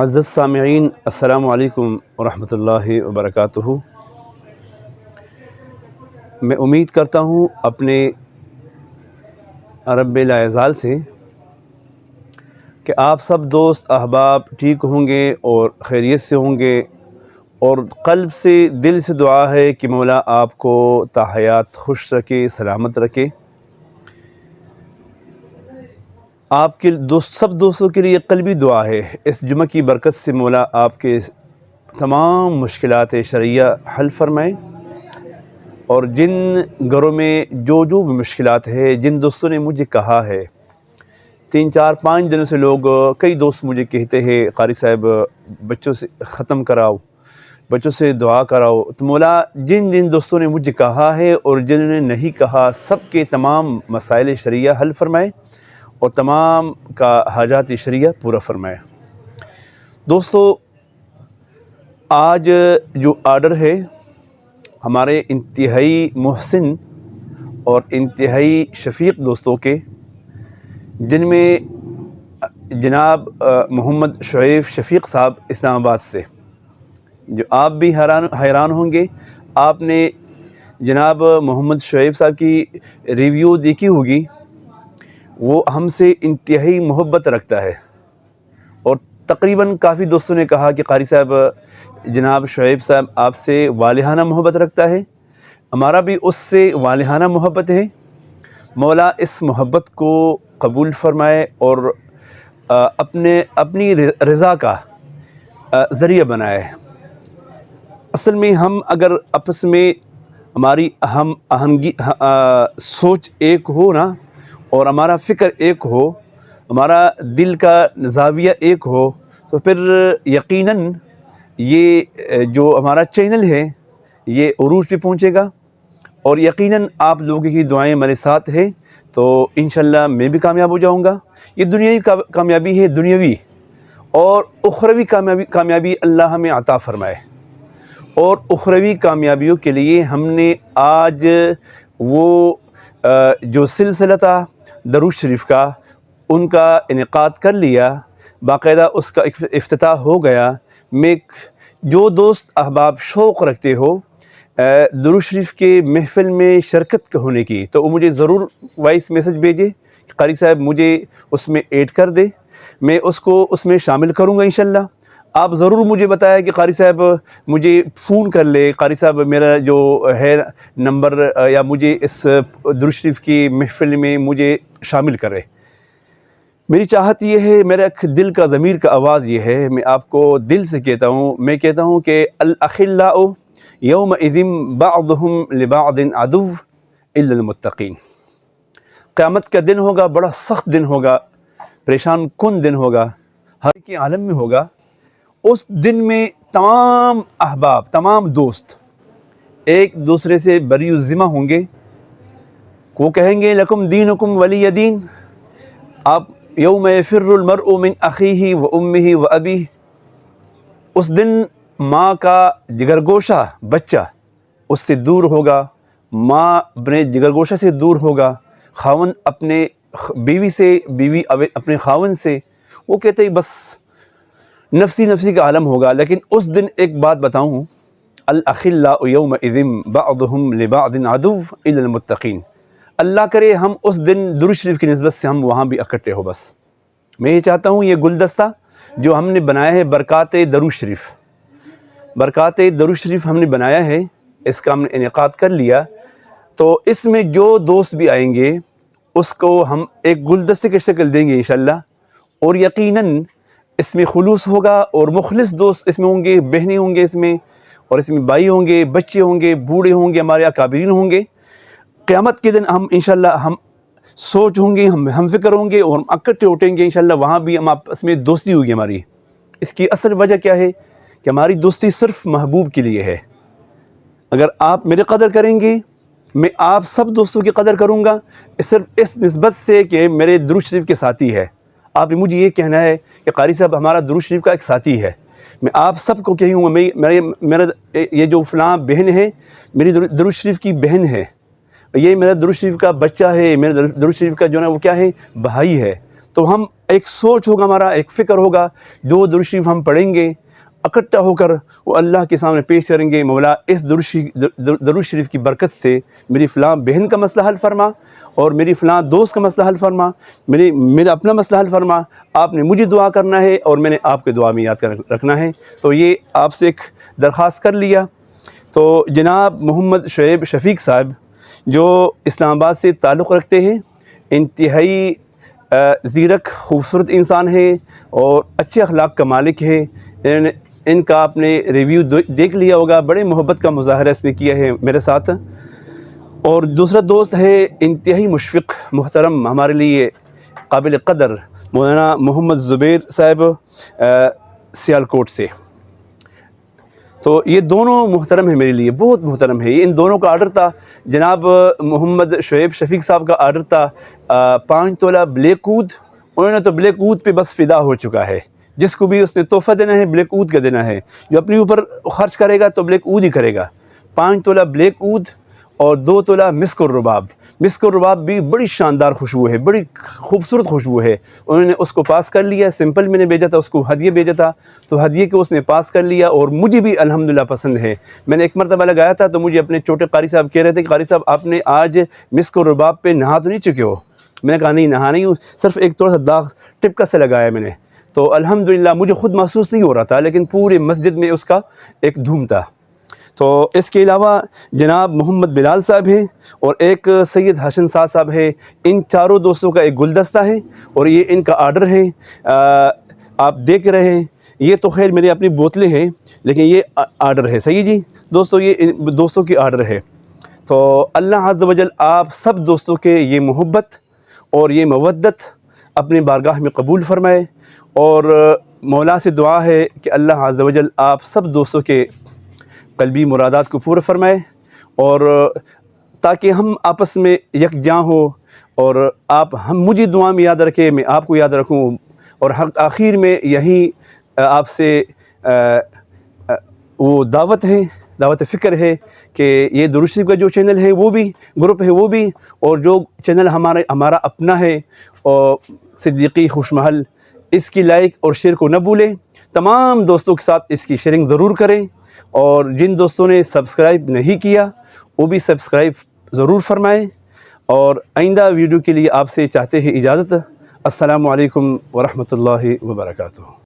معزز سامعین، السلام علیکم ورحمۃ اللہ وبرکاتہ۔ میں امید کرتا ہوں اپنے رب لاعزال سے کہ آپ سب دوست احباب ٹھیک ہوں گے اور خیریت سے ہوں گے، اور قلب سے دل سے دعا ہے کہ مولا آپ کو تا حیات خوش رکھے، سلامت رکھے۔ آپ کے سب دوستوں کے لیے قلبی دعا ہے اس جمعہ کی برکت سے مولا آپ کے تمام مشکلات شرعیہ حل فرمائے، اور جن گھروں میں جو بھی مشکلات ہے، جن دوستوں نے مجھے کہا ہے 3-4-5 دنوں سے کئی دوست مجھے کہتے ہیں قاری صاحب بچوں سے ختم کراؤ، بچوں سے دعا کراؤ، تو مولا جن دوستوں نے مجھے کہا ہے اور جنہوں نے نہیں کہا، سب کے تمام مسائل شرعیہ حل فرمائے اور تمام کا حاجات شرعیہ پورا فرمائے۔ دوستو، آج جو آرڈر ہے ہمارے انتہائی محسن اور انتہائی شفیق دوستوں کے، جن میں جناب محمد شعیب شفیق صاحب اسلام آباد سے، جو آپ بھی حیران ہوں گے، آپ نے جناب محمد شعیب صاحب کی ریویو دیکھی ہوگی۔ وہ ہم سے انتہائی محبت رکھتا ہے، اور تقریباً کافی دوستوں نے کہا کہ قاری صاحب جناب شعیب صاحب آپ سے والہانہ محبت رکھتا ہے۔ ہمارا بھی اس سے والہانہ محبت ہے۔ مولا اس محبت کو قبول فرمائے اور اپنی رضا کا ذریعہ بنائے۔ اصل میں ہم اگر آپس میں ہماری آہنگی سوچ ایک ہو نا، اور ہمارا فکر ایک ہو، ہمارا دل کا زاویہ ایک ہو، تو پھر یقیناً یہ جو ہمارا چینل ہے یہ عروج پہ پہنچے گا، اور یقیناً آپ لوگوں کی دعائیں میرے ساتھ ہیں تو انشاءاللہ میں بھی کامیاب ہو جاؤں گا۔ یہ دنیاوی کامیابی ہے، دنیاوی اور اخروی کامیابی اللہ ہمیں عطا فرمائے۔ اور اخروی کامیابیوں کے لیے ہم نے آج وہ جو سلسلہ تھا درود شریف کا، ان کا انعقاد کر لیا، باقاعدہ اس کا افتتاح ہو گیا۔ جو دوست احباب شوق رکھتے ہو درود شریف کے محفل میں شرکت ہونے کی، تو وہ مجھے ضرور وائس میسج بھیجے کہ قاری صاحب مجھے اس میں ایڈ کر دے، میں اس کو اس میں شامل کروں گا انشاءاللہ۔ آپ ضرور مجھے بتایا کہ قاری صاحب مجھے فون کر لے، قاری صاحب میرا جو ہے نمبر، یا مجھے اس درود شریف کی محفل میں مجھے شامل کرے۔ میری چاہت یہ ہے، میرا دل کا ضمیر کا آواز یہ ہے، میں آپ کو دل سے کہتا ہوں، میں کہتا ہوں کہ الاخلاء یومئذ بعضهم لبعض عدو الا المتقین۔ قیامت کا دن ہوگا، بڑا سخت دن ہوگا، پریشان کن دن ہوگا، ہر کے عالم میں ہوگا۔ اس دن میں تمام احباب، تمام دوست ایک دوسرے سے بری الذمہ ہوں گے۔ وہ کہیں گے لکم دینکم ولی دین۔ آپ یوم یفر المرء من اخیہ و امہ و ابیہ، اس دن ماں کا جگرگوشہ بچہ اس سے دور ہوگا، ماں اپنے جگرگوشہ سے دور ہوگا، خاوند اپنے بیوی سے، بیوی اپنے خاوند سے۔ وہ کہتے ہیں بس نفسی کا عالم ہوگا۔ لیکن اس دن ایک بات بتاؤں، الاخلاء یومئذ بعضهم لبعض عدو الا المتقین۔ اللہ کرے ہم اس دن درود شریف کی نسبت سے ہم وہاں بھی اکٹھے ہو۔ بس میں یہ چاہتا ہوں، یہ گلدستہ جو ہم نے بنایا ہے برکات درود شریف، برکات درود شریف ہم نے بنایا ہے، اس کا ہم نے انعقاد کر لیا، تو اس میں جو دوست بھی آئیں گے اس کو ہم ایک گلدستے کی شکل دیں گے انشاءاللہ، اور یقیناً اس میں خلوص ہوگا، اور مخلص دوست اس میں ہوں گے، بہنیں ہوں گے اس میں، اور اس میں بھائی ہوں گے، بچے ہوں گے، بوڑھے ہوں گے، ہمارے اکابرین ہوں گے۔ قیامت کے دن ہم انشاءاللہ ہم سوچ ہوں گے، ہم فکر ہوں گے، اور ہم اکٹھے اٹھیں گے انشاءاللہ، وہاں بھی ہم آپس میں دوستی ہوگی ہماری۔ اس کی اصل وجہ کیا ہے کہ ہماری دوستی صرف محبوب کے لیے ہے۔ اگر آپ میرے قدر کریں گے، میں آپ سب دوستوں کی قدر کروں گا، صرف اس نسبت سے کہ میرے درود شریف کے ساتھی ہے۔ آپ نے مجھے یہ کہنا ہے کہ قاری صاحب ہمارا درود شریف کا ایک ساتھی ہے، میں آپ سب کو کہوں گا، میرا یہ جو فلاں بہن ہے میری درود شریف کی بہن ہے، یہ میرا درود شریف کا بچہ ہے، میرا درود شریف کا جو ہے وہ کیا ہے، بھائی ہے۔ تو ہم ایک سوچ ہوگا ہمارا، ایک فکر ہوگا، جو درود شریف ہم پڑھیں گے اکٹھا ہو کر وہ اللہ کے سامنے پیش کریں گے، مولا اس درود شریف کی برکت سے میری فلاں بہن کا مسئلہ حل فرما، اور میری فلاں دوست کا مسئلہ حل فرما، میرا اپنا مسئلہ حل فرما، آپ نے مجھے دعا کرنا ہے اور میں نے آپ کے دعا میں یاد رکھنا ہے۔ تو یہ آپ سے ایک درخواست کر لیا۔ تو جناب محمد شعیب شفیق صاحب جو اسلام آباد سے تعلق رکھتے ہیں، انتہائی زیرک خوبصورت انسان ہے اور اچھے اخلاق کا مالک ہے۔ ان کا آپ نے ریویو دیکھ لیا ہوگا، بڑے محبت کا مظاہرہ اس نے کیا ہے میرے ساتھ۔ اور دوسرا دوست ہے انتہائی مشفق محترم، ہمارے لیے قابل قدر مولانا محمد زبیر صاحب سیالکوٹ سے۔ تو یہ دونوں محترم ہیں میرے لیے، بہت محترم ہے۔ ان دونوں کا آرڈر تھا، جناب محمد شعیب شفیق صاحب کا آرڈر تھا 5 تولہ بلیک اود۔ انہوں نے تو بلیک اود پہ بس فدا ہو چکا ہے، جس کو بھی اس نے تحفہ دینا ہے بلیک اود کا دینا ہے، جو اپنے اوپر خرچ کرے گا تو بلیک اود ہی کرے گا۔ 5 تولہ بلیک اود اور 2 تولہ مسک الرباب۔ مسک الرباب بھی بڑی شاندار خوشبو ہے، بڑی خوبصورت خوشبو ہے۔ انہوں نے اس کو پاس کر لیا، سمپل میں نے بھیجا تھا، اس کو ہدیہ بھیجا تھا، تو ہدیے کو اس نے پاس کر لیا اور مجھے بھی الحمدللہ پسند ہے۔ میں نے ایک مرتبہ لگایا تھا تو مجھے اپنے چھوٹے قاری صاحب کہہ رہے تھے کہ قاری صاحب آپ نے آج مسک الرباب پہ نہا تو نہیں چکے ہو؟ میں نے کہا نہیں، نہا نہیں ہوں، صرف ایک تھوڑا سا داغ ٹپکا سے لگایا میں نے۔ تو الحمدللہ مجھے خود محسوس نہیں ہو رہا تھا، لیکن پورے مسجد میں اس کا ایک دھوم تھا۔ تو اس کے علاوہ جناب محمد بلال صاحب ہیں اور ایک سید حسن صاحب ہے۔ ان چاروں دوستوں کا ایک گلدستہ ہے اور یہ ان کا آرڈر ہے، آپ دیکھ رہے ہیں۔ یہ تو خیر میری اپنی بوتلیں ہیں، لیکن یہ آرڈر ہے، صحیح جی دوستو، یہ دوستوں کی آرڈر ہے۔ تو اللہ عز و جل آپ سب دوستوں کے یہ محبت اور یہ مودت اپنی بارگاہ میں قبول فرمائے، اور مولا سے دعا ہے کہ اللہ عز و جل آپ سب دوستوں کے قلبی مرادات کو پورا فرمائے، اور تاکہ ہم آپس میں یکجاں ہو، اور مجھے دعا میں یاد رکھے، میں آپ کو یاد رکھوں، اور آخر میں یہی آپ سے وہ دعوت فکر ہے کہ یہ درود شریف کا جو چینل ہے وہ بھی، گروپ ہے وہ بھی، اور جو چینل ہمارا اپنا ہے اور صدیقی خوش محل، اس کی لائک اور شیئر کو نہ بھولیں۔ تمام دوستوں کے ساتھ اس کی شیئرنگ ضرور کریں، اور جن دوستوں نے سبسکرائب نہیں کیا وہ بھی سبسکرائب ضرور فرمائیں۔ اور آئندہ ویڈیو کے لیے آپ سے چاہتے ہیں اجازت۔ السلام علیکم ورحمۃ اللہ وبرکاتہ۔